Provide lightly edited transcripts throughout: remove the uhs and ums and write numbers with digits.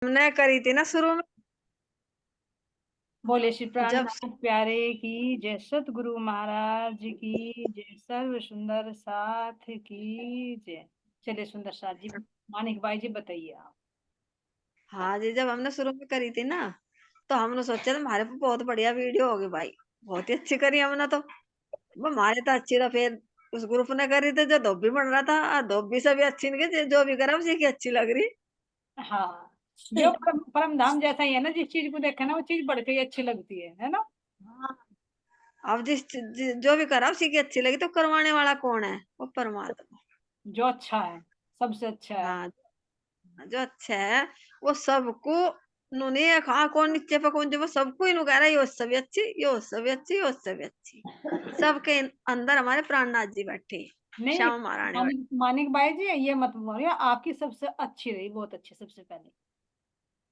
हमने करी थी ना शुरू में, बोले श्री जब प्राणनाथ प्यारे की जय, सतगुरु महाराज की जय, सर्व सुंदर साथ की जय। चलिए सुंदर साथ जी, मानिक भाई जी बताइए आप। हाँ जी, जब हमने शुरू में करी थी ना, तो हमने सोचा था हमारे पे बहुत बढ़िया वीडियो होगी भाई, बहुत ही अच्छी करी हमने तो। वो हमारे तो अच्छी रहा, फिर उस ग्रुप ने करी थी जो धोबी बन रहा था, धोबी से भी अच्छी नहीं गई, जो भी करा उसी की अच्छी लग रही। हाँ, जो परम धाम जैसा ही है ना, जिस चीज को देखा ना वो चीज बढ़ के ही अच्छी लगती है ना। हाँ, अब जो भी करा उसी की अच्छी लगी, तो करवाने वाला कौन है? वो परमात्मा। जो अच्छा है, सबसे अच्छा है। हाँ, जो अच्छा है वो सबको, उन्होंने कहा कौन नीचे पे कौन जो, वो सबको ही कह रहा है, ये उससे भी अच्छी, ये उससे भी अच्छी, ये उससे भी अच्छी। सबके अंदर हमारे प्राणनाथ जी बैठे, नहीं, श्यामा महारानी बैठे। मानिक भाई जी ये मत बोलिए, आपकी सबसे अच्छी रही, बहुत अच्छी सबसे पहले,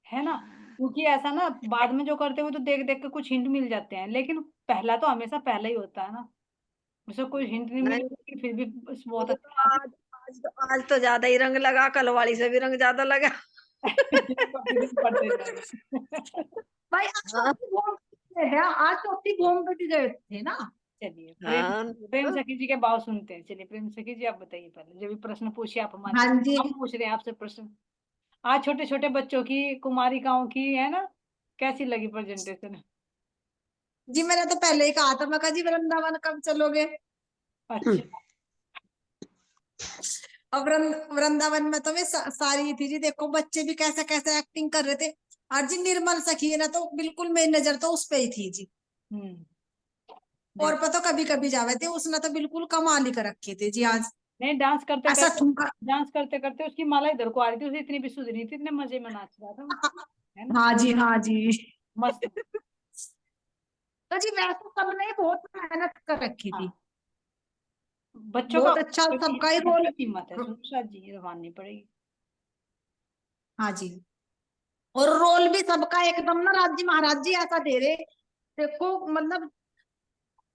है ना। क्योंकि ऐसा ना बाद में जो करते हुए तो देख देख के कुछ हिंट मिल जाते हैं, लेकिन पहला तो हमेशा पहला ही होता है ना। उसे कोई हिंट नहीं नहीं, मिलेगा लेकिन फिर भी बहुत मुझे तो अच्छा है। आज तो ज्यादा ही रंग लगा, कल वाली से भी रंग ज्यादा लगा। प्रतिदिन पढ़ते जाएंगे। भाई आज हाँ, चौथी घूम है, आज चौथी घूम पे गए थे ना। चलिए प्रेम, हाँ, प्रेम सखी जी के भाव सुनते हैं। चलिए प्रेम सखी जी आप बताइए, पहले जो भी प्रश्न पूछिए आप हमारे हाँ से, जी। हम पूछ रहे हैं आपसे प्रश्न। आज छोटे छोटे बच्चों की, कुमारिकाओं की, है ना, कैसी लगी प्रेजेंटेशन? जी मैंने तो पहले ही कहा था, मैं कहा जी वृंदावन कब चलोगे। अच्छा। और वृंदावन में तो मैं सारी थी जी, देखो बच्चे भी कैसे कैसे एक्टिंग कर रहे थे। और जी निर्मल सखी है ना, तो बिल्कुल मेरी नजर तो उस पे ही थी जी। हम्म। और जी। पे तो कभी कभी जावे थे, उसने तो बिल्कुल कमाल ही कर रखे थे जी आज। नहीं, डांस करते ऐसा करते, ठुमका। डांस करते करते उसकी माला इधर को आ रही थी, उसे इतनी भी सुध नहीं थी, इतने मजे में नाच रहा था वो, है ना। हाँ जी, हाँ जी। मस्त। तो जी वैसे सबने बहुत मेहनत कर रखी थी। हाँ, बच्चों का बहुत अच्छा सबका ही बच्चों रोल। की हिम्मत है, सुनिए जी ये माननी पड़ेगी। हाँ जी। और रोल भी सबका एकदम ना, राज जी महाराज जी ऐसा दे रहे, देखो मतलब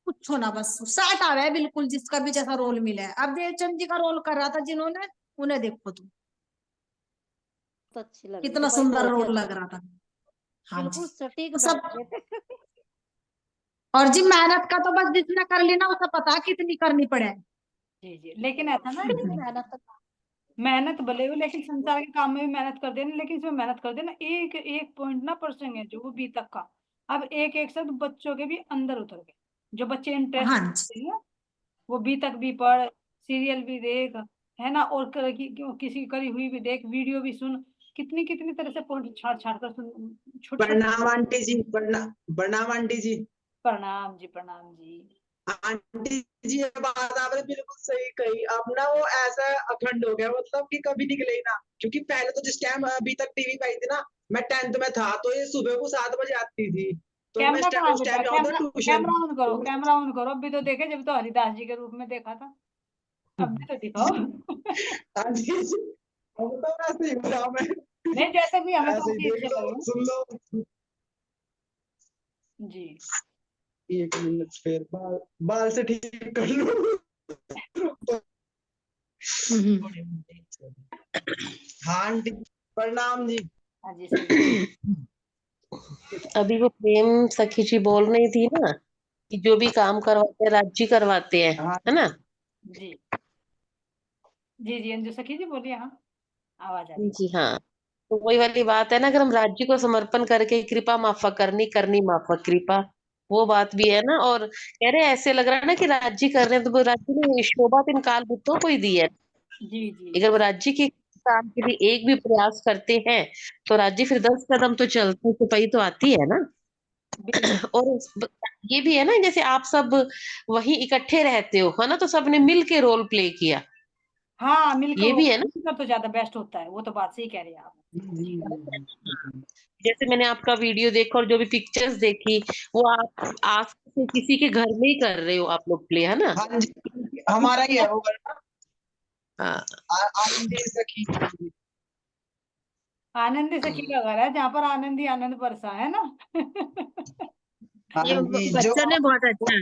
कुछ ना बस सेट आ रहा है बिल्कुल, जिसका भी जैसा रोल मिला है। अब देवचंद जी का रोल कर रहा था जिन्होंने, उन्हें देखो तुम, बहुत अच्छी लग रही थी कितना भाई, सुंदर बहुत ही रोल अच्छी, लग रहा था। हाँ जी। बिल्कुल सटीक तो बैठ सब, रहे थे। और जी मेहनत का तो बस जिसने कर ली ना उसे पता है कितनी करनी पड़े। जी जी, लेकिन सही ऐसा बात ना, है, मेहनत तो मेहनत भले हो, लेकिन संसार के काम में भी मेहनत कर देना, लेकिन इसमें मेहनत कर देना, एक एक पॉइंट ना प्रसंग है जो वो बी तक का। अब एक एक शब्द बच्चों के भी अंदर उतर गए, जो बच्चे इंटरेस्ट हाँ लेते जी। हैं ना, वो बी तक भी पढ़, सीरियल भी देख, है ना, और किसी करी हुई भी देख, वीडियो भी सुन, कितनी कितनी तरह से पॉइंट छाट छाट कर सुन, छोटे छोटे। प्रणाम आंटी जी, प्रणाम आंटी जी। प्रणाम जी, प्रणाम जी। आंटी जी ये बात आपने बिल्कुल सही कही। अब ना वो ऐसा अखंड हो गया, मतलब कि कभी निकले ही ना। क्योंकि पहले तो जिस टाइम अभी तक टीवी पे आई थी ना, मैं 10th में था, तो ये सुबह को 7 बजे आती थी। तो मैं कैमरा कहाँ है उस बेटा? टाइम जाता था कैमरा, ट्यूशन। कैमरा ऑन करो, तो कैमरा ऑन करो। अभी तो देखे जब तो हरिदास जी के रूप में देखा था, अब भी तो दिखाओ। आंटी जी, अब तो ऐसे ही हो रहा मैं। नहीं, जैसे भी, हमें तो ऐसे ही ऐसे ही देख अच्छे लो, लगे। सुन लो। जी। 1 मिनट, फिर बाल बाल से ठीक कर लो। हाँ आंटी, प्रणाम जी। हाँ जी सही। अभी वो प्रेम सखी जी बोल रही थी ना कि जो भी काम करवाते हैं राज्य करवाते हैं, हाँ है ना। जी जी जी, अंजू सखी जी बोलिए, हाँ आवाज आ रही जी हाँ, तो वही वाली बात है ना, अगर हम राज्य को समर्पण करके कृपा माफक करनी करनी माफक कृपा, वो बात भी है ना। और कह रहे हैं ऐसे लग रहा है ना कि राज्य कर रहे हैं, तो वो राज्य ने शोभा तीन काल बुद्धों को ही दी है। है। जी जी अगर वो राज्य के काम के लिए एक भी प्रयास करते हैं तो राज्य फिर 10 कदम तो चलते सिपाही तो आती है ना। बिल्कुल। और ये भी है ना, जैसे आप सब वहीं इकट्ठे रहते हो, है ना, तो सबने मिल के रोल प्ले किया, हाँ, मिलकर ये भी है ना। मिलकर तो ज्यादा बेस्ट होता है, वो तो बात सही कह रहे हैं आप। जी। जैसे मैंने आपका वीडियो देखा और जो भी पिक्चर्स देखी, वो आप आस से किसी के घर में ही कर रहे हो आप लोग प्ले, है ना। हाँ जी, हमारा ही है वो घर। हाँ आनंदी सखी। आनंदी सखी का घर है जहाँ पर आनंद ही आनंद बरसा, है ना। हाँ ये जी, जो बच्चों ने बहुत अच्छा,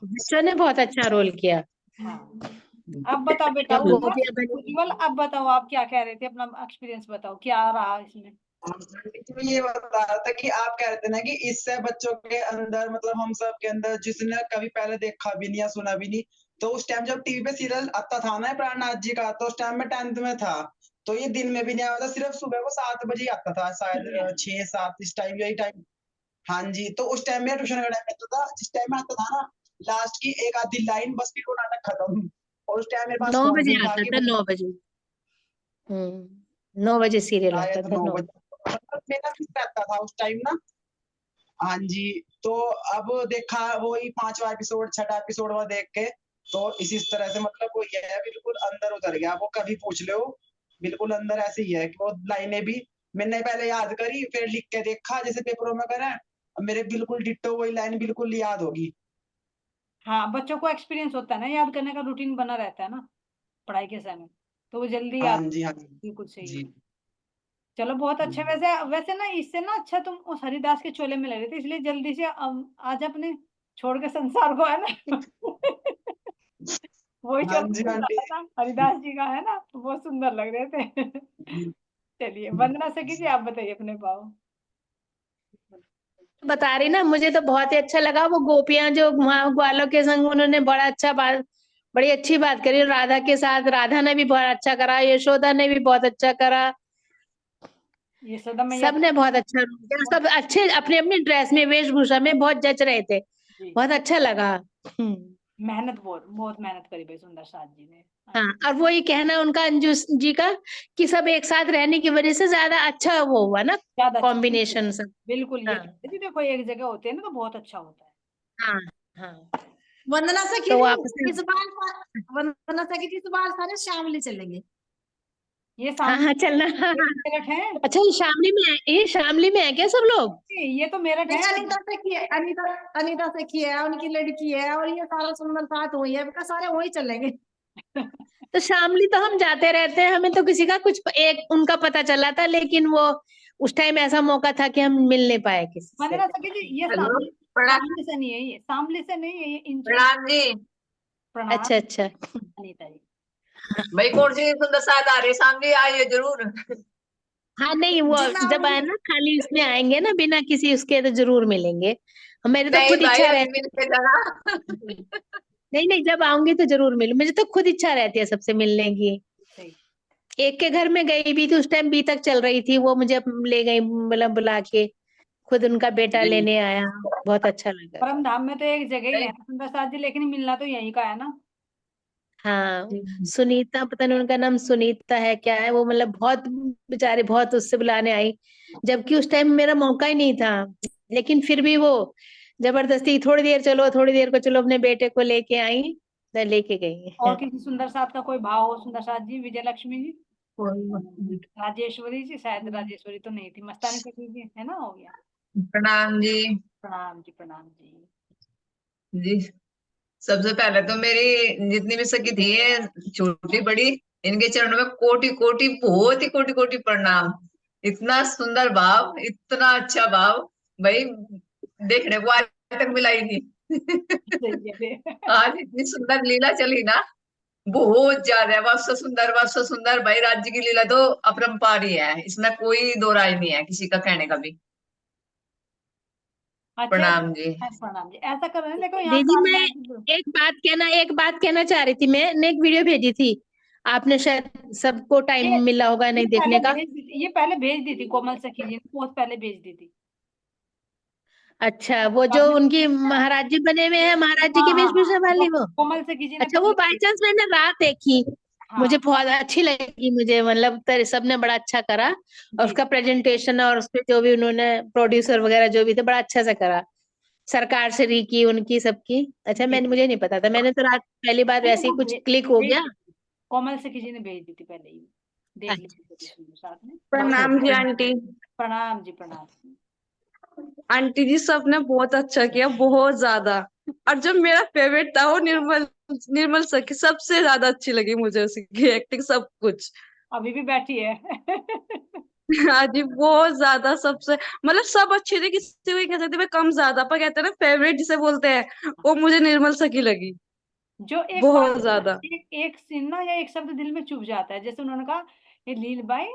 बच्चों ने बहुत अच्छा रोल किया। हाँ, अब बताओ बेटा, जब गोपियां बनी, उज्जवल अब बताओ, आप क्या कह रहे थे, अपना एक्सपीरियंस बताओ, क्या रहा इसमें। तो ये बता रहा था कि आप कह रहे थे ना कि इससे बच्चों के अंदर मतलब हम सब के अंदर जिसने कभी पहले देखा भी नहीं या सुना भी नहीं, तो उस टाइम जब टीवी पे सीरियल आता था ना प्राणनाथ जी का, तो उस टाइम मैं 10th में था, तो ये दिन में भी नहीं आता था, सिर्फ सुबह को 7 बजे ही आता था शायद, 6-7 इस टाइम यही टाइम। हाँ जी, तो उस टाइम में ट्यूशन का टाइम आता था, जिस टाइम में आता था ना लास्ट की एक आधी लाइन बस, फिर वो नाटक खत्म। और उस टाइम मेरे पास 9 बजे फोन था आता कि था, मतलब 9 बजे। 9 बजे सीरियल आता शायद था, 9 9। बजे मतलब मेरा भी रहता था उस टाइम ना। हाँ जी, तो अब देखा वही 5वां एपिसोड 6ठा एपिसोड वह देख के, तो इसी तरह से मतलब वो ये है बिल्कुल अंदर उतर गया, वो कभी पूछ लो बिल्कुल अंदर ऐसे ही है कि वो लाइनें भी मैंने पहले याद करी, फिर लिख के देखा जैसे पेपरों में करें, अब मेरे बिल्कुल डिट्टो वही लाइन बिल्कुल याद होगी। हाँ, बच्चों को एक्सपीरियंस होता है ना, याद करने का रूटीन बना रहता है ना पढ़ाई के समय, तो वो जल्दी याद। हाँ जी, हाँ जी। बिल्कुल सही जी। है। चलो बहुत अच्छा। वैसे वैसे ना इससे ना अच्छा तुम उस हरिदास के चोले में लग रहे थे, इसलिए जल्दी से आज अपने छोड़ के संसार को, है ना। वही हाँ चोला जी, मिल हाँ रहा जी। था ना हरिदास जी का, है ना, तो बहुत सुंदर लग रहे थे। चलिए वंदना सखी जी, आप बताइए अपने भाव। बता रही ना, मुझे तो बहुत ही अच्छा लगा वो गोपियां जो वहाँ ग्वालों के संग उन्होंने बड़ा अच्छा बात, बड़ी अच्छी बात करी राधा के साथ। राधा ने भी बहुत अच्छा करा, यशोदा ने भी बहुत अच्छा करा, ये सदा मैया सबने बहुत अच्छा रोल किया, सब अच्छे अपनी अपनी ड्रेस में, वेशभूषा में बहुत जच रहे थे, जी, बहुत अच्छा लगा। मेहनत बहुत बहुत मेहनत करी भाई सुंदर साथ जी ने। हाँ, और वो ये कहना उनका अंजू जी का कि सब एक साथ रहने की वजह से ज्यादा अच्छा वो हुआ ना, ज्यादा अच्छा, बिल्कुल कॉम्बिनेशन सब। बिल्कुल, ये हाँ कहते थे, देखो एक जगह होते हैं ना तो बहुत अच्छा होता है। हाँ हाँ। वंदना सखी तो जी, वापस इस बार वंदना सखी जी इस बार सारे शामली चलेंगे। ये हाँ सामने हाँ चलना। हाँ हाँ। मेरठ है। अच्छा, ये शामली में है, ये शामली में है क्या सब लोग? ये तो मेरठ नहीं, है। अनीता सखी है, अनीता सखी है, उनकी लड़की है, और ये सारा सुंदर साथ हुई है, सारे वही चलेंगे। तो शामली तो हम जाते रहते हैं, हमें तो किसी का कुछ एक उनका पता चला था, लेकिन वो उस टाइम ऐसा मौका था कि हम मिल नहीं पाए किसी से। वंदना सखी जी, ये हेलो, सामने प्रणाम। सामने से नहीं है, ये सामने से नहीं है, ये इंच। प्रणाम जी। प्रणाम अच्छा अच्छा। अनीता जी। भाई कौन सी सुंदर साथ आ रही है, सामने आइए जरूर। हाँ नहीं, वो जी मैं जब आए आऊंगी। ना खाली इसमें आएंगे ना बिना किसी उसके, तो जरूर मिलेंगे। मेरी तो नहीं खुद भाई इच्छा अभी रहती मिलते जाना। है। नहीं नहीं, जब आऊंगी तो जरूर मिलूं, मुझे तो खुद इच्छा रहती है सबसे मिलने की। सही। एक के घर में गई भी थी, उस टाइम बी तक चल रही थी, वो मुझे ले गई, मतलब बुला के, खुद उनका बेटा जी। लेने आया, बहुत अच्छा लगा। परम धाम में तो एक जगह ही नहीं। है ना सुंदर साथ जी, लेकिन मिलना तो यहीं का है ना। हाँ, सुनीता, पता नहीं उनका नाम सुनीता है क्या है, वो मतलब बहुत बेचारे, बहुत उससे बुलाने आई, जबकि उस टाइम मेरा मौका ही नहीं था, लेकिन फिर भी वो जबरदस्ती, थोड़ी देर चलो, थोड़ी देर को चलो, अपने बेटे को लेके आई, तो लेके गई। और किसी सुंदर साथ का कोई भाव हो, सुंदर साथ जी, विजय लक्ष्मी जी, प्रणाम राजेश्वरी जी, शायद राजेश्वरी तो नहीं थी, मस्तानी सखी जी, है ना, हो गया। जी। प्रणाम जी, प्रणाम जी। जी, सबसे पहले तो मेरी जितनी भी सखी थी, ये छोटी बड़ी, इनके चरणों में कोटि कोटि, बहुत ही कोटि कोटि प्रणाम। इतना सुंदर भाव, इतना अच्छा भाव, भाई देखने को आज तक मिला ही नहीं। सही है। आज इतनी सुंदर लीला चली ना, बहुत ज्यादा, बस so सुंदर भाई, राज्य की लीला तो अपरंपार ही है, इसमें कोई दो राय नहीं है किसी का कहने का भी। अच्छा, प्रणाम जी। प्रणाम जी। ऐसा कर रहे हैं, देखो यहाँ दीदी, मैं कालिदास। एक बात कहना चाह रही थी, मैंने एक वीडियो भेजी थी, आपने शायद, सबको टाइम ये मिला होगा नहीं पहले देखने का। भेज दी थी, ये पहले भेज दी थी कोमल सखी जी ने, बहुत पहले भेज दी थी। अच्छा, वो जो आपने उनकी महाराज जी बने हुए हैं, महाराज जी हाँ की हाँ हाँ, वेशभूषा वाली वो। कोमल सखी जी ने अच्छा, वो पहले बाई भेज चांस मैंने रात देखी, मुझे हाँ बहुत अच्छी लगी, मुझे मतलब सबने बड़ा अच्छा करा, और जी। उसका प्रेजेंटेशन और उसपे जो भी उन्होंने प्रोड्यूसर वगैरह जो भी थे, बड़ा अच्छा से करा, सरकार से री की उनकी सबकी। अच्छा, जी मुझे नहीं पता था, मैंने तो रात पहली बार नहीं, वैसे ही वो कुछ क्लिक हो भेज गया। दी थी। कोमल सखी जी ने भेज दी थी पहले ही, देख ली अच्छा थी साथ में। अच्छा प्रणाम जी अच्छा। आंटी। प्रणाम जी, प्रणाम। आंटी जी सबने बहुत अच्छा किया, बहुत ज्यादा। और जो मेरा फेवरेट था वो निर्मल, निर्मल सखी सबसे ज्यादा अच्छी लगी मुझे, उसकी एक्टिंग सब कुछ। अभी भी बैठी है। हाँ जी, बहुत ज्यादा, सबसे मतलब सब अच्छी थी, किसी को ही कह सकते भाई कम ज्यादा, पर कहते हैं ना फेवरेट जिसे बोलते हैं, वो मुझे निर्मल सखी लगी, जो एक बात बहुत है ना, ज्यादा। एक सीन ना या एक शब्द दिल में चुभ जाता है, जैसे उन्होंने कहा, ये लील बाई,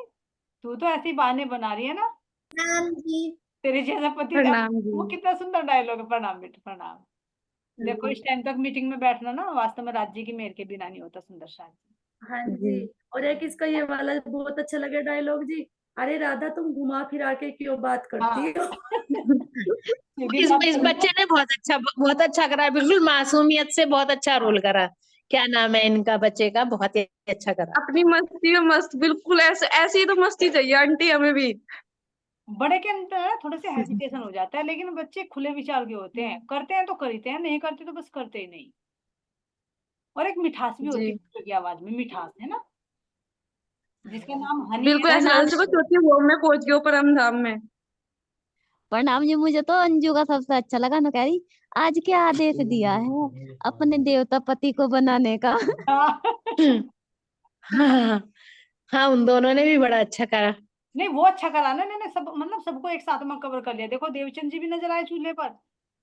तू तो ऐसी बहाने बना रही है ना, प्रणाम जी। तेरे जैसा पति प्रणाम वो जी। कितना सुंदर डायलॉग है। प्रणाम बेटा प्रणाम। देखो इस टाइम तक मीटिंग में बैठना ना वास्तव में राज्य की मेहर के बिना नहीं होता सुंदर शाह जी। हाँ जी। जी। और एक इसका ये वाला बहुत अच्छा लगे डायलॉग जी। अरे राधा तुम घुमा फिरा के क्यों बात करती हाँ हो? सीधी इस बात इस करो बच्चे तो। ने बहुत अच्छा करा, बिल्कुल मासूमियत से बहुत अच्छा रोल करा। क्या नाम है इनका बच्चे का? बहुत ही अच्छा करा। अपनी मस्ती में मस्त, बिल्कुल ऐसे ऐसी तो मस्ती चाहिए आंटी हमें भी। बड़े के अंदर ना थोड़े से हेजिटेशन हो जाता है, लेकिन बच्चे खुले विचार के होते हैं, करते हैं तो करते हैं, नहीं करते तो बस करते ही नहीं। और एक मिठास भी होती जी, है बच्चों की आवाज में, मिठास है ना, जिसका नाम हनी है। बिल्कुल ऐसा प्रणाम लग रहा है छोटी होम में पहुंच गए परम धाम में। प्रणाम जी। मुझे तो अंजू का सबसे अच्छा लगा ना, कह रही आज क्या आदेश दिया है अपने देवता पति को बनाने का। हाँ। हाँ हाँ, उन दोनों ने भी बड़ा अच्छा करा। नहीं वो अच्छा करा ना, इन्होंने सब मतलब सबको एक साथ में कवर कर लिया। देखो देवचंद जी भी नजर आए चूल्हे पर,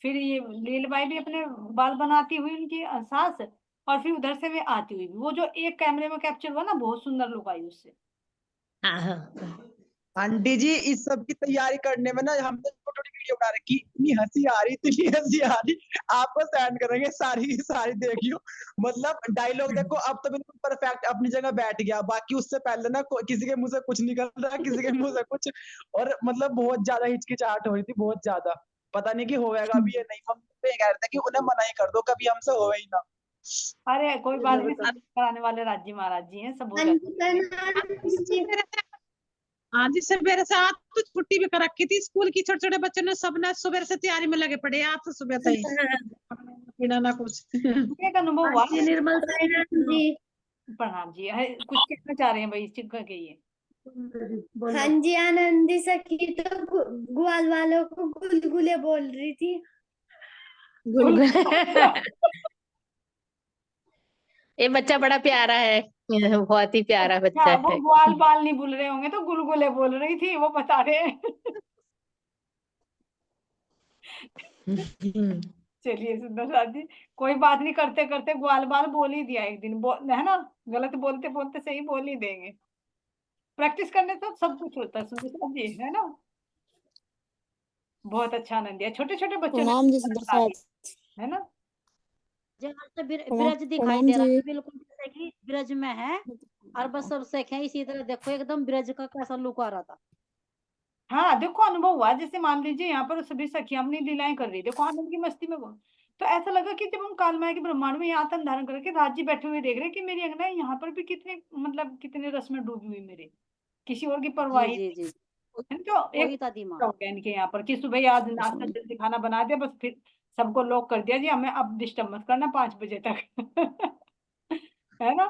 फिर ये लीलबाई भी अपने बाल बनाती हुई उनकी सास, और फिर उधर से वे आती हुई भी। वो जो एक कैमरे में कैप्चर हुआ ना, बहुत सुंदर लुक आई उससे। हाँ हाँ आंटी जी इस सब की तैयारी करने में ना हमने छोटी छोटी वीडियो बना रखी, इतनी हंसी आ रही, इतनी हंसी आ रही, आपको सेंड करेंगे, सारी की सारी देखियो। मतलब डायलॉग देखो अब तो बिल्कुल परफेक्ट अपनी जगह बैठ गया, बाकी उससे पहले ना किसी के मुंह से कुछ निकल रहा, किसी के मुंह से कुछ, और मतलब बहुत ज्यादा हिचकिचाहट हो रही थी, बहुत ज्यादा। पता नहीं कि होएगा भी या नहीं, हम तो ये कह रहे थे कि उन्हें मना ही कर दो, कभी हमसे होए ही ना। अरे कोई बात नहीं, सब कराने वाले राज्य महाराज जी हैं, सब हो हाँ जाए। जी प्रणाम जी। हाँ जी, सवेरे से आज तो छुट्टी भी कर रखी थी स्कूल की, छोटे छोटे बच्चों ने सब ने सवेरे से तैयारी में लगे पड़े हैं, आज तो सुबह से ही पीना ना कुछ। एक अनुभव हुआ। जी निर्मल प्रणाम जी। प्रणाम जी। अरे, कुछ कहना चाह रहे हैं भाई, इस चीज का कहिए। हाँ जी आनंदी सखी तो ग्वाल वालों को गुलगुले बोल रही थी। ये बच्चा बड़ा प्यारा है, बहुत ही प्यारा अच्छा, बच्चा वो है। ग्वाल बाल नहीं बोल रहे होंगे तो गुलगुले बोल रही थी, वो बता रहे हैं। चलिए सुंदर साथ जी, कोई बात नहीं, करते करते ग्वाल बाल बोल ही दिया एक दिन, है ना। गलत बोलते बोलते सही बोल ही देंगे। प्रैक्टिस करने से सब कुछ होता है सुंदर साथ जी, है ना। बहुत अच्छा आनंद दिया, छोटे छोटे बच्चों ने प्रणाम जी सुंदर बता साहब। दिया, है ना। जहाँ से ब्रज दिखाई प्रणाम दे रहा जी। है बिल्कुल, जैसे कि ब्रज में है और बस सब सीखे इसी तरह। देखो एकदम ब्रज का कैसा लुक आ रहा था। हाँ देखो अनुभव हुआ, जैसे मान लीजिए यहाँ पर सभी सखियां अपनी लीलाएं कर रही, देखो आनंद की मस्ती में वो। तो ऐसा लगा कि जब हम काल माया के ब्रह्मांड में यहाँ तन धारण करके राज्य बैठे हुए देख रहे हैं कि मेरी अंगना यहाँ पर भी कितने मतलब कितने रस में डूबी हुई मेरे, किसी और की परवाह जी ही जी नहीं। जी। है ना? तो एक वही था दिमाग। हो गया इनके यहाँ पर कि सुबह आज नाश्ता जल्दी खाना बना दिया, बस फिर सबको लॉक कर दिया जी, हमें अब डिस्टर्ब मत करना 5 बजे तक। है ना।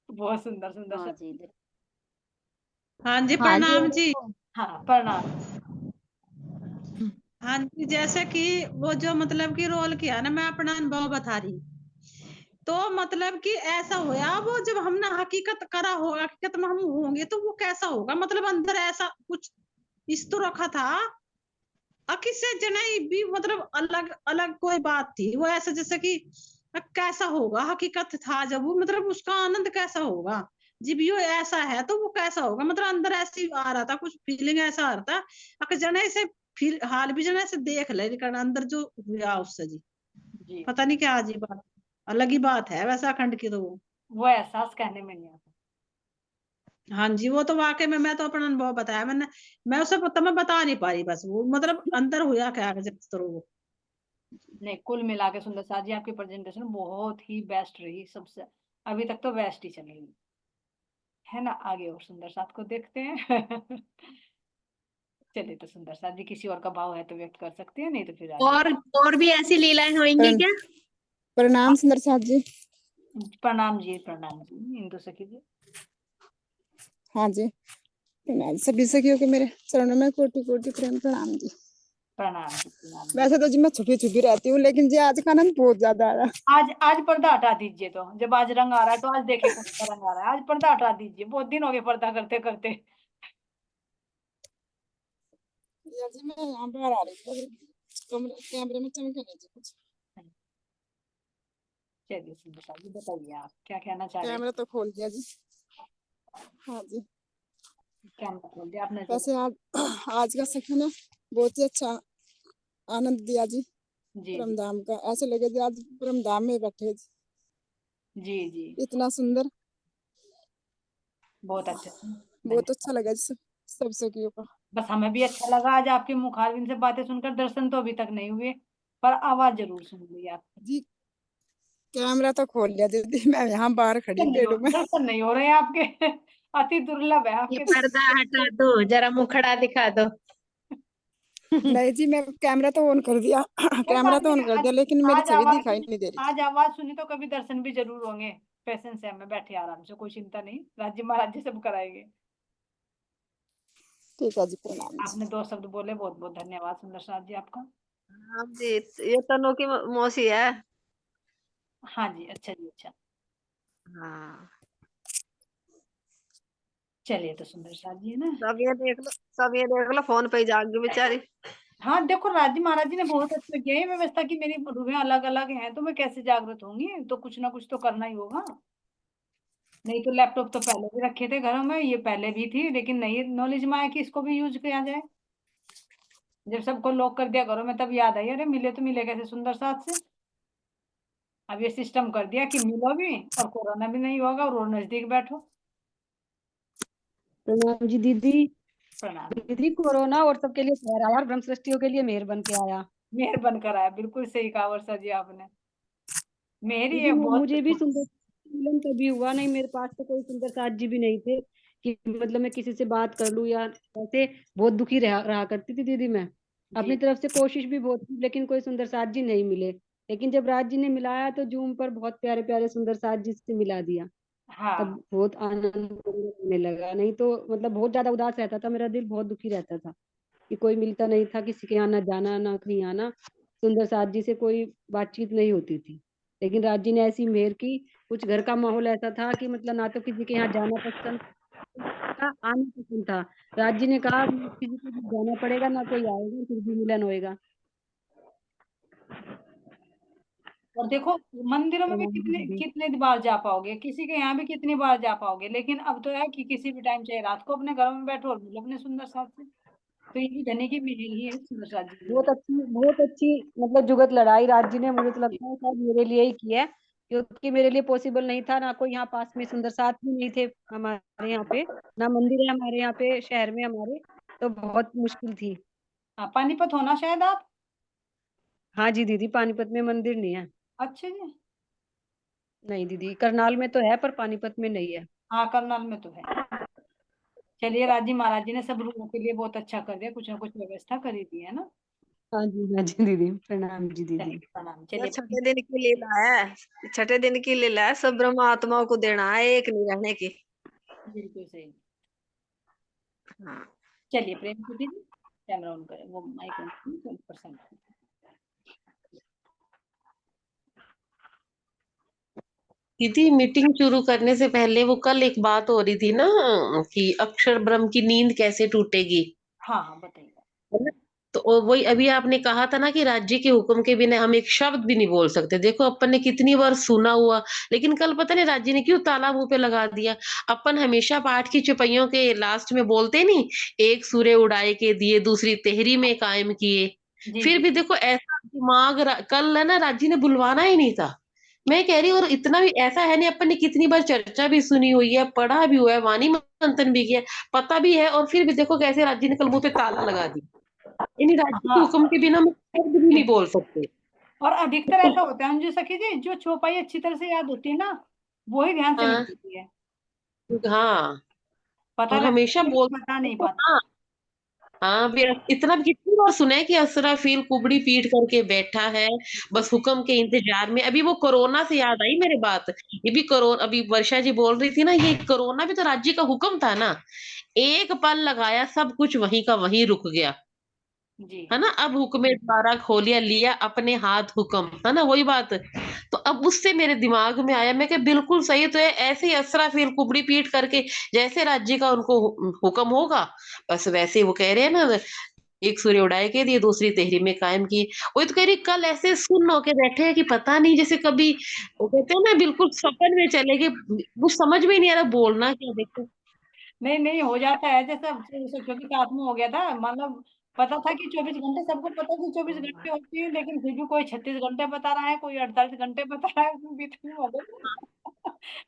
बहुत सुंदर सुंदर हाँ सब। जी। हाँ जी हाँ जी। प्रणाम जी। हाँ प्रणाम। हाँ जी, जैसे कि वो जो मतलब कि रोल किया ना, मैं अपना अनुभव बता रही, तो मतलब कि ऐसा हुआ वो जब हमने हकीकत करा होगा, हकीकत में हम होंगे तो वो कैसा होगा, मतलब अंदर ऐसा कुछ इस तो रखा था अकी से जनाई भी, मतलब अलग अलग कोई बात थी वो, ऐसा जैसे कि कैसा होगा हकीकत था जब वो, मतलब उसका आनंद कैसा होगा जब यो ऐसा है तो वो कैसा होगा, मतलब अंदर ऐसी आ रहा था कुछ फीलिंग, ऐसा आ रहा था अगर जने से फील हाल भी जने से देख ले लेकिन अंदर जो हुआ उससे जी, जी पता नहीं क्या अजीब बात, अलग ही बात है वैसा अखंड की तो वो एहसास कहने में नहीं आता। हाँ जी, वो तो वाकई में मैं तो अपना अनुभव बताया मैंने, मैं उसे पता मैं बता नहीं पा रही, बस वो मतलब अंदर हुआ क्या जब तो वो। नहीं कुल मिला के सुंदर साथ जी आपकी प्रेजेंटेशन बहुत ही बेस्ट रही, सबसे अभी तक तो बेस्ट ही चलेगी, है ना। आगे और सुंदर साथ को देखते हैं। चलिए तो सुंदर साथ जी किसी और का भाव है तो व्यक्त कर सकते हैं, नहीं तो फिर आगे। और और भी ऐसी लीलाएं होंगी क्या? प्रणाम सुंदर साहब जी। प्रणाम जी, प्रणाम जी इंदु सखी जी। हाँ जी प्रणाम सभी सखियों के मेरे चरणों में कोटि कोटि प्रेम प्रणाम जी। प्रणाम जी, प्रणाम जी। वैसे तो जी मैं छुपी छुपी रहती हूँ, लेकिन जी आज का आनंद बहुत ज्यादा आ रहा। आज आज पर्दा हटा दीजिए, तो जब आज रंग आ रहा है तो आज देखे कौन सा रंग आ रहा है, आज पर्दा हटा दीजिए, बहुत दिन हो गए पर्दा करते करते। यार जी मैं यहाँ बाहर आ रही थी, कैमरे में चमके नहीं जी कुछ। चलिए सुंदर साथ जी बताइए आप क्या कहना चाह रहे हैं। कैमरा तो खोल दिया जी। हाँ जी कैमरा खोल दिया आपने। वैसे आज का सखी ने बहुत ही अच्छा आनंद दिया जी जी जी परमधाम का। ऐसे लगे जी आज परमधाम में बैठे जी, जी जी, इतना सुंदर, बहुत अच्छा। बहुत अच्छा लगा जी सब सखियों का। बस हमें भी अच्छा लगा आज आपके मुखारबिन से बातें सुनकर। दर्शन तो अभी तक नहीं हुए, पर आवाज जरूर सुन ली आपकी। जी कैमरा तो खोल लिया दीदी, मैं यहाँ बाहर खड़ी पेड़ में। दर्शन नहीं हो रहे हैं आपके। अति दुर्लभ है ये आपके पर्दा हटा दो, जरा मुखड़ा दिखा दो। नहीं जी मैं कैमरा तो ऑन कर दिया, कैमरा तो ऑन कर दिया, लेकिन मेरी आज छवि आवाज दिखाई सुनी, नहीं दे रही थी। आज आवाज सुनी तो कभी दर्शन भी जरूर होंगे। पेशेंस है, हमें बैठे आराम से, कोई चिंता नहीं, राज्य महाराज जी सब कराएंगे। ठीक है जी, प्रणाम जी। आपने 2 शब्द बोले, बहुत बहुत धन्यवाद सुंदर साथ जी आपका। हाँ जी, ये तनु की मौसी है। हाँ जी, अच्छा जी, अच्छा। हाँ, चलिए तो सुंदर साथ जी है ना। सब ये देख लो फोन पे ही जाग गई बेचारी। हाँ देखो, राज्य महाराज जी ने बहुत अच्छा किया है व्यवस्था की। मेरी रूहें अलग अलग हैं तो मैं कैसे जागृत होंगी, तो कुछ ना कुछ तो करना ही होगा। नहीं तो लैपटॉप तो पहले भी रखे थे घरों में, ये पहले भी थी, लेकिन नहीं नॉलेज में आया कि इसको भी यूज किया जाए। जब सबको लॉक कर दिया घरों में, तब याद आई, अरे मिले तो मिले कैसे सुंदर साथ से। अब ये सिस्टम कर दिया कि मिलो भी और कोरोना भी नहीं होगा और नजदीक बैठो। प्रणाम जी दीदी। प्रणाम। दीदी कोरोना और सबके लिए खैर आया और ब्रह्म सृष्टियों के लिए मेहर बन के आया। मेहर बनकर आया, बिल्कुल सही कहा वर्षा जी आपने। मेहर दीदी ये बहुत। मुझे भी सुंदर मिलन कभी हुआ नहीं, मेरे पास तो कोई सुंदर साथ जी भी नहीं थे कि मतलब मैं किसी से बात कर लूं या ऐसे। बहुत दुखी रहा करती थी दीदी मैं। अपनी जी तरफ से कोशिश भी बहुत की, लेकिन कोई सुंदर साथ जी नहीं मिले। लेकिन जब राज जी ने मिलाया तो जूम पर बहुत प्यारे प्यारे सुंदर साथ जी से मिला दिया। हाँ तब बहुत आनंद होने लगा, नहीं तो मतलब बहुत ज्यादा उदास रहता था, मेरा दिल बहुत दुखी रहता था कि कोई मिलता नहीं था, किसी के यहाँ ना जाना ना कहीं आना, सुंदर साथ जी से कोई बातचीत नहीं होती थी। लेकिन राज जी ने ऐसी मेहर की, कुछ घर का माहौल ऐसा था कि मतलब ना तो किसी के यहाँ जाना पसंद था, आना पसंद था। राज जी ने कहा किसी को भी जाना पड़ेगा, ना कोई आएगा, फिर भी मिलन होएगा। और देखो, मंदिरों में भी प्रणाम कितने दीदी। कितने बार जा पाओगे, किसी के यहाँ भी कितनी बार जा पाओगे, लेकिन अब तो है कि किसी भी टाइम चाहे रात को अपने घर में बैठो और मिलो अपने सुंदर साथ से। तो ये भी धनी की मेहर ही है सुंदर साथ जी की। बहुत अच्छी मतलब जुगत लड़ाई राज जी ने, मुझे तो लगता है शायद मेरे लिए ही की है, क्योंकि मेरे लिए पॉसिबल नहीं था, ना कोई यहाँ पास में सुंदर साथ भी नहीं थे हमारे यहाँ पे, ना मंदिर है हमारे यहाँ पे शहर में हमारे, तो बहुत मुश्किल थी। हाँ, पानीपत होना शायद आप। हाँ जी दीदी, पानीपत में मंदिर नहीं है। अच्छे जी। नहीं दीदी, करनाल में तो है पर पानीपत में नहीं है। हाँ, करनाल में तो है। चलिए, राजी महाराज जी ने सब लोगों के लिए बहुत अच्छा कर दिया, कुछ ना कुछ व्यवस्था करी दी है ना। हाँ जी दीदी, प्रणाम जी चलिए दीदी। प्रणाम। ये चलिए छठे दिन की लीला है, छठे दिन की लीला है, सब ब्रह्म आत्माओं को देना है एक नहीं रहने की। बिल्कुल सही। हाँ चलिए प्रेम दीदी, कैमरा ऑन करें, वो माइक ऑन करें 20%। दीदी मीटिंग शुरू करने से पहले वो कल एक बात हो रही थी ना कि अक्षर ब्रह्म की नींद कैसे टूटेगी, हाँ हाँ, बताइए। है ना? तो वही अभी आपने कहा था ना कि राज्य के हुक्म के बिना हम एक शब्द भी नहीं बोल सकते। देखो अपन ने कितनी बार सुना हुआ, लेकिन कल पता नहीं राज्य ने क्यों ताला मुंह पे लगा दिया। अपन हमेशा पाठ की चौपाइयों के लास्ट में बोलते नहीं, एक सूर्य उड़ाए के दिए दूसरी तेहरी में कायम किए। जी फिर जी। भी देखो ऐसा दिमाग कल है ना राज्य ने बुलवाना ही नहीं था। मैं कह रही हूँ, और इतना भी ऐसा है नहीं, अपन ने कितनी बार चर्चा भी सुनी हुई है, पढ़ा भी हुआ है, वाणी मंथन भी किया, पता भी है, और फिर भी देखो कैसे राज्य ने कल मुंह पे ताला लगा दिया। यानी राज्य के हाँ हुक्म के बिना हम शब्द भी नहीं बोल बिल्कुल। सकते। और अधिकतर ऐसा होता है अंजू सखी जी, जो चौपाई अच्छी तरह से याद होती है ना, वो ही ध्यान से नहीं हाँ होती है। हाँ, पता और रहता हमेशा है लेकिन बोल, बता नहीं देखो पाता। हाँ हाँ भी, इतना भी कितनी बार सुना है कि असराफील कुबड़ी पीट करके बैठा है बस हुक्म के इंतजार में। अभी वो कोरोना से याद आई मेरे बात, ये भी कोरोना, अभी वर्षा जी बोल रही थी ना, ये कोरोना भी तो राज्य का हुक्म था ना। एक पल लगाया, सब कुछ वहीं का वहीं रुक गया, जी है ना? अब हुक्मे द्वारा खोलिया लिया अपने हाथ हुक्म, है ना? वही बात। तो अब उससे मेरे दिमाग में आया, मैं कि बिल्कुल सही तो है, ऐसे ही असराफील कुबड़ी पीट करके जैसे राज्य का उनको हुक्म होगा, बस वैसे वो कह रहे हैं ना, एक सूर्य उड़ाए के दिए दूसरी तेहरी में कायम की। वही तो कह रही, कल ऐसे सुन्न होके बैठे हैं कि पता नहीं, जैसे कभी वो कहते हैं ना बिल्कुल सपन में चले गए, कुछ समझ में नहीं आ रहा बोलना क्या। देखो नहीं नहीं, हो जाता है जैसा क्योंकि साथ में हो गया था, मतलब पता था कि 24 घंटे, सबको पता कि 24 घंटे होती है, लेकिन फिर भी कोई 36 घंटे बता रहा है, कोई 48 घंटे बता रहा है, उसमें भी इतनी मदद।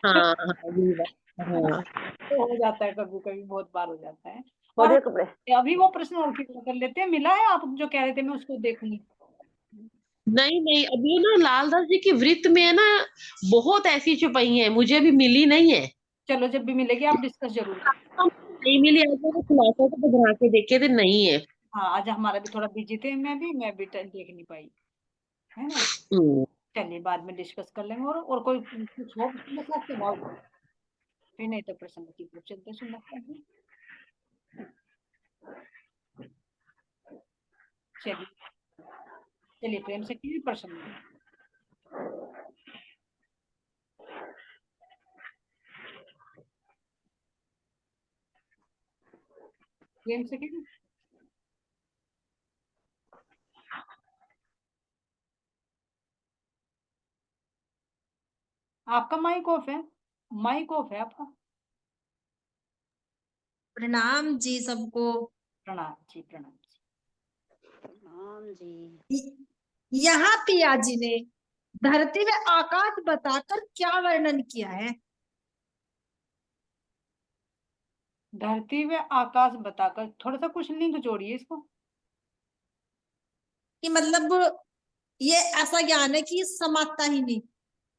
हाँ हाँ ये बात, हाँ। तो हो जाता है कभी कभी, बहुत बार हो जाता है। और और कपड़े अभी वो प्रश्न और क्लियर कर लेते हैं, मिला है आप जो कह रहे थे, मैं उसको देखूंगी। नहीं नहीं, अभी ना लालदास जी की वृत्त में है ना बहुत ऐसी छुपाई है, मुझे अभी मिली नहीं है। चलो जब भी मिलेगी आप डिस्कस जरूर करें। नहीं मिली, ऐसे तो खुलासा तो बना के देखे थे, नहीं है। हाँ, आज हमारा भी थोड़ा बिजी थे, मैं भी देख नहीं पाई, है ना। हम्म। चलिए बाद में डिस्कस कर लेंगे, और कोई कुछ हो बस आपके भाव, फिर नहीं तो प्रश्न की पूछ चलते सुनना। चलिए चलिए, प्रेम से किसी प्रश्न में। प्रेम से किसी, आपका माइक ऑफ है, माइक ऑफ है आपका। प्रणाम जी सबको। प्रणाम जी, प्रणाम जी। प्रणाम जी। यहाँ पिया जी ने धरती व आकाश बताकर क्या वर्णन किया है? धरती व आकाश बताकर, थोड़ा सा कुछ लिंक जोड़िए इसको। कि मतलब ये ऐसा ज्ञान है कि समाप्ता ही नहीं,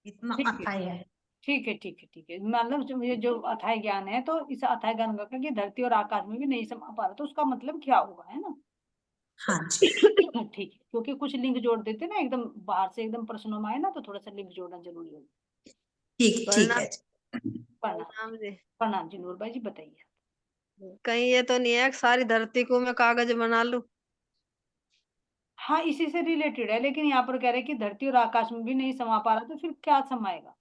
इतना ठीक है अथाह है। ठीक है ठीक है ठीक है, मतलब ये जो अथाह ज्ञान है, तो इस अथाह ज्ञान का कि धरती और आकाश में भी नहीं समा पा रहा, तो उसका मतलब क्या होगा, है ना। हाँ जी। ठीक है, क्योंकि कुछ लिंक जोड़ देते ना, एकदम बाहर से एकदम प्रश्नों में आए ना, तो थोड़ा सा लिंक जोड़ना जरूरी है। ठीक प्रणाम है जी। प्रणाम। प्रणाम जी। प्रणाम जी, नूरबाई जी बताइए। कहीं ये तो नहीं है कि सारी धरती को मैं कागज बना लूं? हाँ, इसी से रिलेटेड है, लेकिन यहाँ पर कह रहे हैं कि धरती और आकाश में भी नहीं समा पा रहा, तो फिर क्या समाएगा,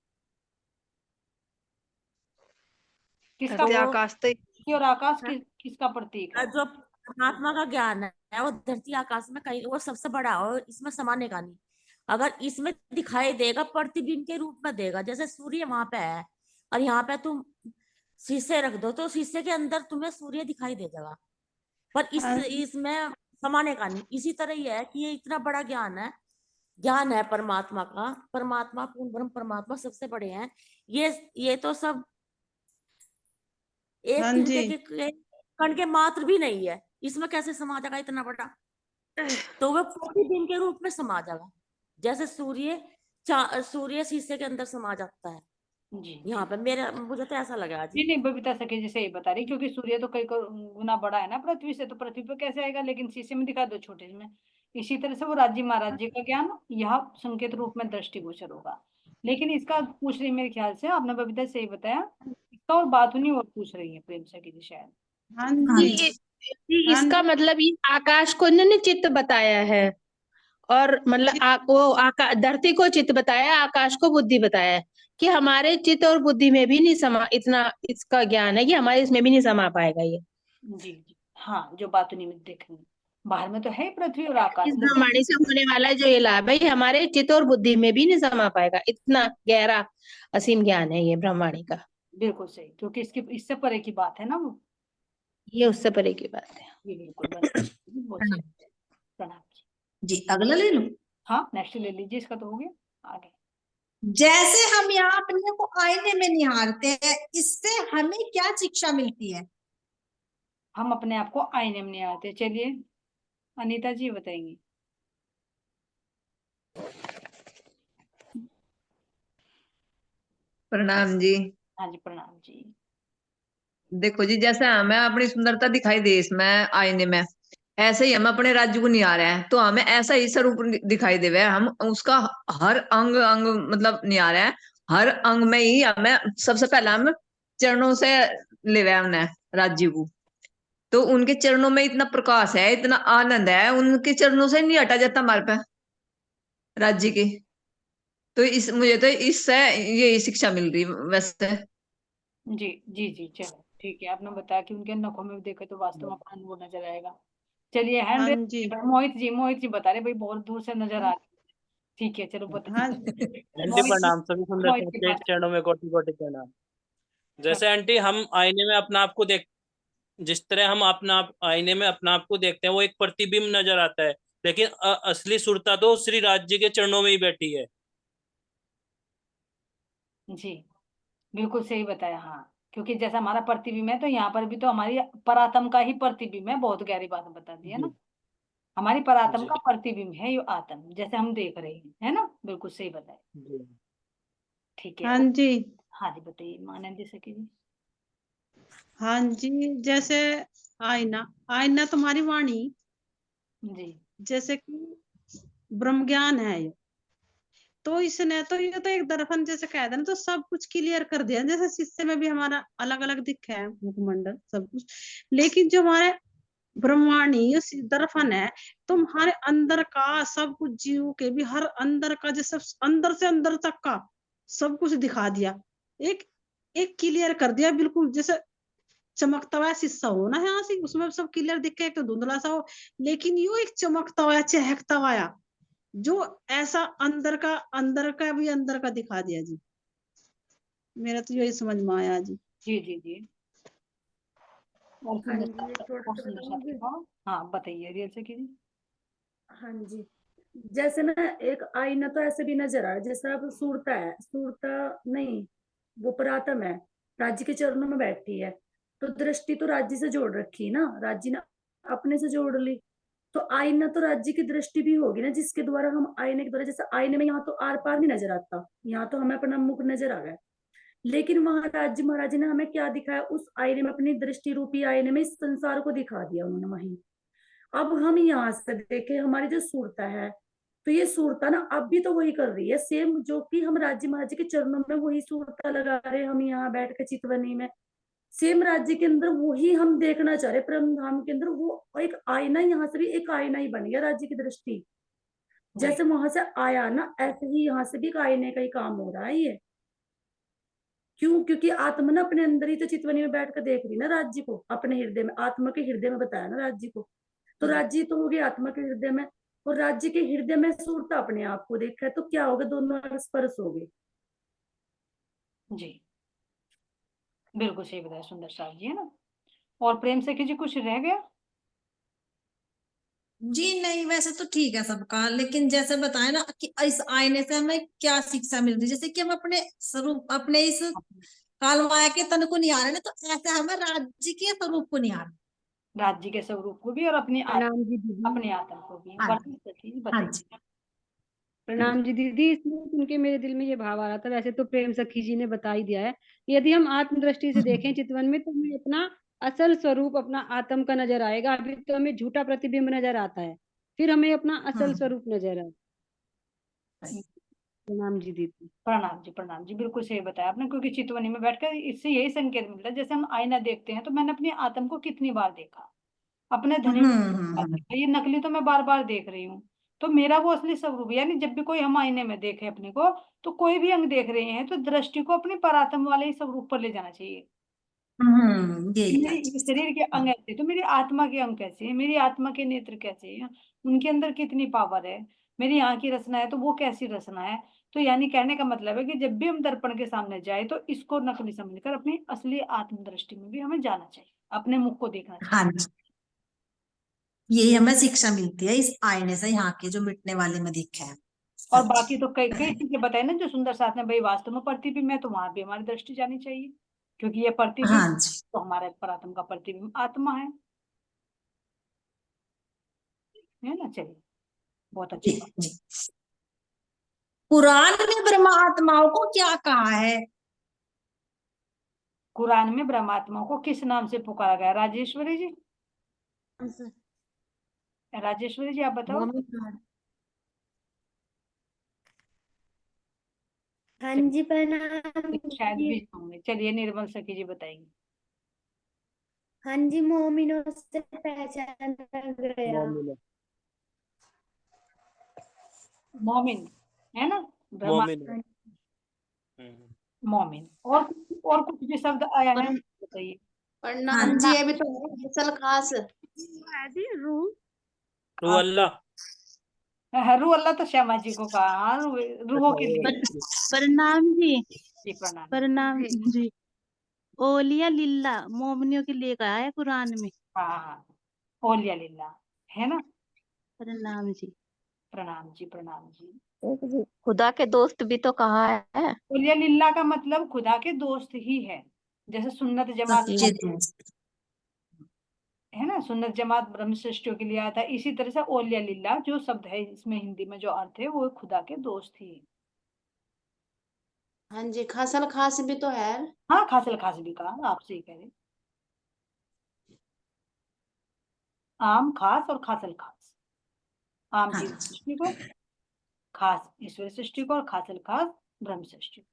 किसका, धरती वो आकाश तो धरती और आकाश किसका प्रतीक है। जो परमात्मा का ज्ञान है वो धरती आकाश में कहीं वो सबसे बड़ा है और इसमें समाने का नहीं। अगर इसमें दिखाई देगा प्रतिबिंब के रूप में देगा, जैसे सूर्य वहां पे है और यहाँ पे तुम शीशे रख दो तो शीशे के अंदर तुम्हें सूर्य दिखाई दे जाएगा, पर इसमें समाने का नहीं। इसी तरह ही है कि ये इतना बड़ा ज्ञान है परमात्मा का, परमात्मा पूर्ण ब्रह्म परमात्मा सबसे बड़े हैं। ये तो सब एक हाँ तिनके जी। के कण के मात्र भी नहीं है, इसमें कैसे समा जाएगा इतना बड़ा। तो वह प्रतिबिंब के रूप में समा जाएगा, जैसे सूर्य शीशे के अंदर समा जाता है। जी यहाँ पे मुझे तो ऐसा लगा जी, जी। नहीं बबीता सखी जी सही बता रही, क्योंकि सूर्य तो कई गुना बड़ा है ना पृथ्वी से, तो पृथ्वी पे कैसे आएगा, लेकिन शीशे में दिखा दो छोटे में। इसी तरह से वो राज्य महाराज जी का ज्ञान यह संकेत रूप में दृष्टिगोचर होगा। लेकिन इसका पूछ रही, मेरे ख्याल से आपने बबीता सही बताया, इसका और बात नहीं, और पूछ रही है प्रेम सखी जी शायद। हाँ हाँ जी। जी। हाँ इसका जी। मतलब ये आकाश को इन्होंने चित्त बताया है, और मतलब धरती को चित्त बताया, आकाश को बुद्धि बताया है, कि हमारे चित्त और बुद्धि में भी नहीं समा, इतना इसका ज्ञान है कि हमारे इसमें भी नहीं समा पाएगा ये। जी जी, हाँ, जो बात नहीं देखेंगे, बाहर में तो है ही पृथ्वी और आकाश, इस लेकिन ब्रह्मांड से होने वाला जो ये लाभ है, ये हमारे चित्त और बुद्धि में भी नहीं समा पाएगा, इतना गहरा असीम ज्ञान है ये ब्रह्मांडी का। बिल्कुल सही, क्योंकि इससे परे की बात है ना वो। ये उससे परे की बात है। जी बिल्कुल, बस बहुत सही। प्रणाम जी। जी अगला ले लो। हाँ, नेक्स्ट ले लीजिए, इसका तो हो गया, आगे। जैसे हम यहाँ अपने को आईने में निहारते हैं, इससे हमें क्या शिक्षा मिलती है? हम अपने आप को आईने में नहीं आते, चलिए अनीता जी बताएंगी। प्रणाम जी। हाँ जी, प्रणाम जी। देखो जी, जैसे हमें अपनी सुंदरता दिखाई दे इसमें आईने में, ऐसे ही हम अपने राज्य को निहार रहे हैं तो हमें ऐसा ही स्वरूप दिखाई देवे। हम उसका हर अंग अंग मतलब निहार रहे हैं, हर अंग में ही हमें सबसे पहला हम चरणों से लेवे हमने राज्य को। तो उनके चरणों में इतना प्रकाश है, इतना आनंद है, उनके चरणों से नहीं हटा जाता हमारे पे राज्य के। तो मुझे तो इससे यही शिक्षा मिल रही वैसे। जी जी जी, चलो ठीक है, आपने बताया कि उनके नखों में देखे तो वास्तव में अपना अनुभव नजर आएगा। चलिए हैंड हाँ रेस, जी। मोहित जी बता रहे भाई, बहुत दूर से नजर आ रहे हैं। ठीक है, चलो हाँ बताइए। जी मोहित जी, प्रणाम, सभी सुंदर मोहित साथ के के पास। चरणों में कोटि कोटि प्रणाम। जैसे आंटी हम आईने में अपना आप को देख, जिस तरह हम आईने में अपना आप को देखते हैं वो एक प्रतिबिंब नजर आता है, लेकिन असली सुरता तो श्री राज जी के चरणों में ही बैठी है। जी बिल्कुल सही बताया। हाँ, क्योंकि जैसा हमारा प्रतिबिंब है तो यहाँ पर भी तो हमारी परात्म का ही प्रतिबिंब है। बहुत गहरी बात बता दी है ना, हमारी परात्म जी का प्रतिबिंब है ये आत्म, जैसे हम देख रहे हैं, है ना। बिल्कुल सही बताया। जी। ठीक है। हाँ जी। हाँ जी बताइए मानंदी सखी जी। हाँ जी, जैसे आईना, आईना तुम्हारी वाणी, जी जैसे कि ब्रह्म ज्ञान है ये, तो इसने तो ये तो एक दर्पण जैसे कह देना तो सब कुछ क्लियर कर दिया। जैसे शीशे में भी हमारा अलग अलग दिखा है मुखमंडल सब कुछ, लेकिन जो हमारे ब्रह्मांडी ये दर्पण है तो हमारे अंदर का सब कुछ, जीव के भी हर अंदर का, जैसे अंदर से अंदर तक का सब कुछ दिखा दिया। एक एक क्लियर कर दिया बिल्कुल, जैसे चमकता हुआ शीशा हो ना यहाँ से, उसमें सब क्लियर दिख के, एक तो धुंधला सा हो, लेकिन यो एक चमकता हुआ चहकता हुआ जो ऐसा अंदर का भी अंदर का दिखा दिया जी। मेरा तो यही समझ में आया जी। जी जी जी। और हाँ सुंदर जी, थोड़ा और सा सुंदर बताऊंगी। साथी। हाँ बताइए रियल सखी जी। हाँ जी, जैसे ना एक आईना तो ऐसे भी नजर आ रहा है, जैसे अब सूरता है, सूरता नहीं, वो परातम है, राज्य के चरणों में बैठी है, तो दृष्टि तो राज्य से जोड़ रखी है ना, राज्य ने अपने से जोड़ ली, तो आईना तो राज्य की दृष्टि भी होगी ना, जिसके द्वारा हम आईने के द्वारा, जैसे आईने में यहाँ तो आर पार नहीं नजर आता, यहाँ तो हमें अपना मुख नजर आ गया, लेकिन वहां राज्य महाराज ने हमें क्या दिखाया, उस आईने में, अपनी दृष्टि रूपी आईने में इस संसार को दिखा दिया उन्होंने वहीं। अब हम यहाँ से देखे हमारी जो सूरता है, तो ये सूरता ना अब भी तो वही कर रही है सेम, जो कि हम राज्य महाराज के चरणों में वही सूरता लगा रहे हैं, हम यहाँ बैठ के चितवनी में सेम राज्य के अंदर वही हम देखना चाह रहे, परम धाम के अंदर वो एक आईना, यहाँ से भी एक आईना ही बन गया राज्य की दृष्टि, जैसे वहां से आया ना, ऐसे ही यहाँ से भी एक आईने का ही काम हो रहा है ये। क्यों? क्योंकि आत्मा ना अपने अंदर ही तो चितवनी में बैठ कर देख रही ना राज्य को, अपने हृदय में, आत्मा के हृदय में बताया ना राज्य को, तो राज्य तो हो गया आत्मा के हृदय में, और राज्य के हृदय में सूरता अपने आप को देखा है, तो क्या होगा, दोनों स्पर्श हो गए। जी बिल्कुल सही बताया सुंदर साहब जी, है ना। और प्रेम सखी जी कुछ रह गया? जी नहीं, वैसे तो ठीक है सबका, लेकिन जैसे बताया ना कि इस आईने से हमें क्या शिक्षा मिलती है, जैसे कि हम अपने स्वरूप, अपने इस काल माया के तन को नहीं आ रहे ना, तो ऐसे हमें राज्य के स्वरूप को नहीं आ रहे। राज्य के स्वरूप को भी और अपनी प्रणाम जी दीदी। अपने आत्मा को भी। हाँ वर्णन सखी जी हाँ बताइए। जी। प्रणाम जी दीदी, इसमें सुन के मेरे दिल में ये भाव आ रहा था, वैसे तो प्रेम सखी जी ने बता ही दिया है, यदि हम आत्मदृष्टि से देखें चितवन में, तो हमें अपना असल स्वरूप, अपना आत्म का नजर आएगा। अभी तो हमें झूठा प्रतिबिंब नजर आता है, फिर हमें अपना असल स्वरूप नजर आए। प्रणाम जी दीदी। प्रणाम जी, प्रणाम जी, बिल्कुल सही बताया आपने, क्योंकि चितवनी में बैठकर इससे यही संकेत मिलता है, जैसे हम आईना देखते हैं तो मैंने अपनी आत्म को कितनी बार देखा, अपने धनी ये नकली तो मैं बार बार देख रही हूँ, तो मेरा वो असली स्वरूप, यानी जब भी कोई हम आईने में देखे अपने को, तो कोई भी अंग देख रहे हैं तो दृष्टि को अपने परात्म वाले ही स्वरूप पर ले जाना चाहिए। मेरी ये शरीर के अंग ऐसे, तो मेरी आत्मा के अंग कैसे है, मेरी आत्मा के नेत्र कैसे हैं, उनके अंदर कितनी पावर है, मेरी यहाँ की रचना है तो वो कैसी रचना है। तो यानी कहने का मतलब है कि जब भी हम दर्पण के सामने जाए तो इसको नकली समझकर अपनी असली आत्म दृष्टि में भी हमें जाना चाहिए, अपने मुख को देखना चाहिए। हाँ जी, यही हमें शिक्षा मिलती है इस आईने से, यहाँ के जो मिटने वाले में दिखे हैं। और बाकी तो कई कई चीजें बताई ना जो सुंदर साथ में, भाई वास्तव में प्रतिबिंब है तो वहां भी हमारी दृष्टि जानी चाहिए, क्योंकि ये प्रतिबिंब हाँ जी। तो हमारे परात्म का प्रतिबिंब आत्मा है ना। चलिए बहुत अच्छी बात। जी। कुरान में ब्रह्मात्माओं को क्या कहा है? कुरान में ब्रह्मात्मा को किस नाम से पुकारा गया? राजेश्वरी जी, राजेश्वरी जी आप बताओ। हाँ जी प्रणाम शायद जी। भी होंगे, चलिए निर्मल सखी जी बताएंगे। हाँ जी, मोमिनों से पहचाना गया। मोमिन है ना, मोमिन। मोमिन। और कुछ भी शब्द आया है बताइए। प्रणाम जी, अभी तो असल खास रू अल्लाह, रू अल्लाह तो श्यामा जी को कहा, रूहों के लिए। प्रणाम जी। जी प्रणाम। प्रणाम जी। ओलिया लिल्ला मोमनियों के लिए कहा है कुरान में। हाँ, ओलिया लिल्ला है ना। प्रणाम जी। प्रणाम जी, प्रणाम जी। खुदा के दोस्त भी तो कहा है। ओलिया लिल्ला का मतलब खुदा के दोस्त ही है। जैसे सुन्नत जमात सच्चे दोस्त। है ना, सुन्नत जमात ब्रह्म सृष्टियों के लिए आया था, इसी तरह से ओलिया लिल्ला जो शब्द है इसमें हिंदी में जो अर्थ है वो खुदा के दोस्त ही है। हाँ जी, खासल खास भी तो है। हाँ, खासल खास भी कहा, आप सही कह रहे। आम खास और खासल खास, आम की सृष्टि को, खास ईश्वर सृष्टि को, और खासल खास ब्रह्म सृष्टि को।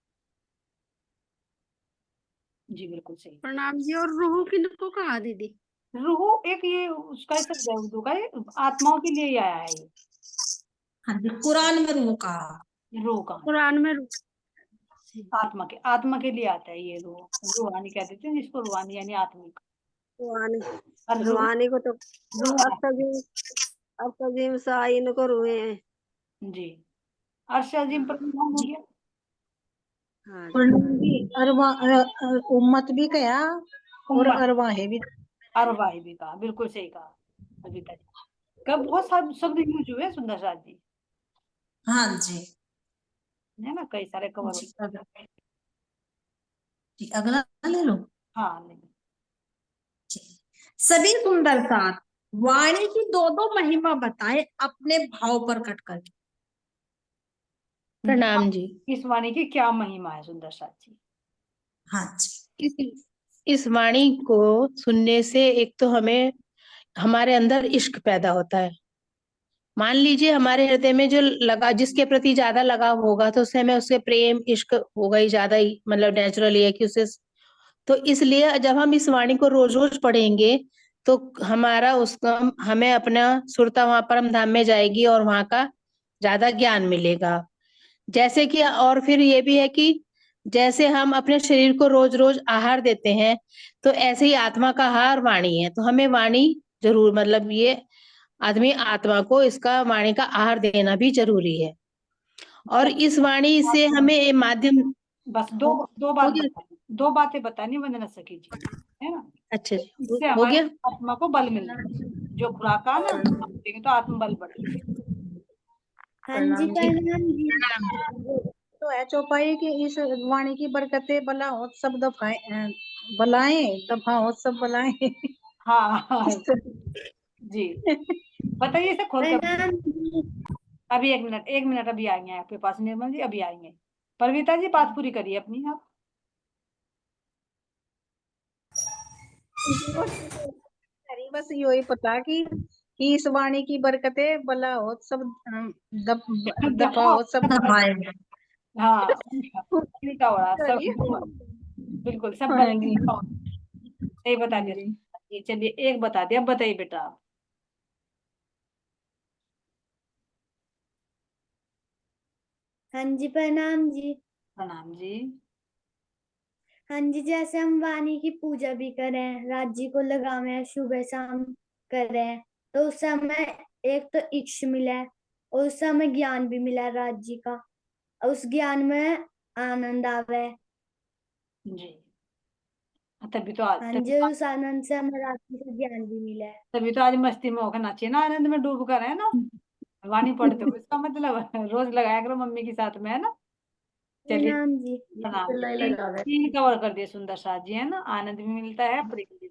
जी बिल्कुल सही। प्रणाम जी। और रूह किनको कहा दीदी? रूह एक ये उसका ही शब्द है उर्दू का, ये आत्माओं के लिए ही आया है ये। हाँ जी, कुरान में रूह कहा। रूह का कुरान में रूह आत्मा के लिए आता है ये रूह। रूहानी कह देते हैं जिसको, रूहानी यानी आत्मिक। रूहानी और रूहानी को तो रूह अब तजीम साइन को रुए हैं। जी, अर्श अजीम पर नाम हो गया। हाँ प्रणाम जी। उम्मत भी कहा और उम्मत, अरवाहे भी। अरवाही भी कहा, बिल्कुल सही कहा अभिता जी। कब बहुत सारे शब्द यूज हुए सुंदर साथ जी, हाँ जी। है ना, कई सारे कवर जी, हो। जी अगला ले लो। हाँ ले लो। जी। सभी सुंदर साथ वाणी की दो दो महिमा बताएं अपने भाव प्रकट करके। प्रणाम जी। इस वाणी की क्या महिमा है सुंदर साथ जी? हाँ जी। इस वाणी को सुनने से एक तो हमें हमारे अंदर इश्क पैदा होता है। मान लीजिए हमारे हृदय में जो लगा, जिसके प्रति ज्यादा लगाव होगा तो उससे हमें उसके प्रेम इश्क होगा ही ज्यादा ही, मतलब नेचुरली है कि उसे। तो इसलिए जब हम इस वाणी को रोज रोज पढ़ेंगे तो हमारा उसका हमें अपना सुरता वहां परम धाम में जाएगी और वहां का ज्यादा ज्ञान मिलेगा। जैसे कि और फिर ये भी है कि जैसे हम अपने शरीर को रोज रोज आहार देते हैं तो ऐसे ही आत्मा का आहार वाणी है। तो हमें वाणी जरूर, मतलब ये आदमी आत्मा को इसका वाणी का आहार देना भी जरूरी है। और इस वाणी से हमें माध्यम बस दो बातें बतानी वंदना सखी जी, है ना। अच्छा जी, इससे हो हमारे गया। आत्मा को बल मिलता है, जो खुराक का ना देंगे तो आत्मबल बढ़ेगा। हाँ जी, प्रणाम जी। तो है चौपाई की इस वाणी की बरकतें बला हो सब दफाएं बलाएं दफा हो सब बलाएं। हाँ जी, बताइए इसे खोल कर। प्रणाम जी। अभी एक मिनट अभी आएंगे आपके पास निर्मल जी, अभी आएंगे। परविता जी बात पूरी करिए अपनी आप। बस यो ही पता कि इस वाणी की बरकतें बला हो सब दफा हो सब दफाए। हाँ उल्टा हो रहा सब, बिल्कुल सब हाँ बल जी। सही बता दिया। ये चलिए एक बता दिया, अब बताइए बेटा आप। हाँ जी, प्रणाम जी। प्रणाम जी। हाँ जी, जैसे हम वाणी की पूजा भी करें, राज्य को लगावे, सुबह शाम करें, तो उससे हमें एक तो इक्ष मिला है और उससे हमें ज्ञान भी मिला है राज्य का, और उस ज्ञान में आनंद आवे। जी तभी तो हाँ जी, और उस आनंद से हमें राज्य का ज्ञान भी मिला है। तभी तो आज मस्ती में होकर नाचिए ना, आनंद में डूब कर, है ना। वाणी पढ़ते हो इसका मतलब रोज लगाया करो मम्मी के साथ में, है ना। चलिए प्रणाम जी। प्रणाम। तीन कवर कर दिए सुंदर साथ जी, है ना। आनंद भी मिलता है, प्रेम भी।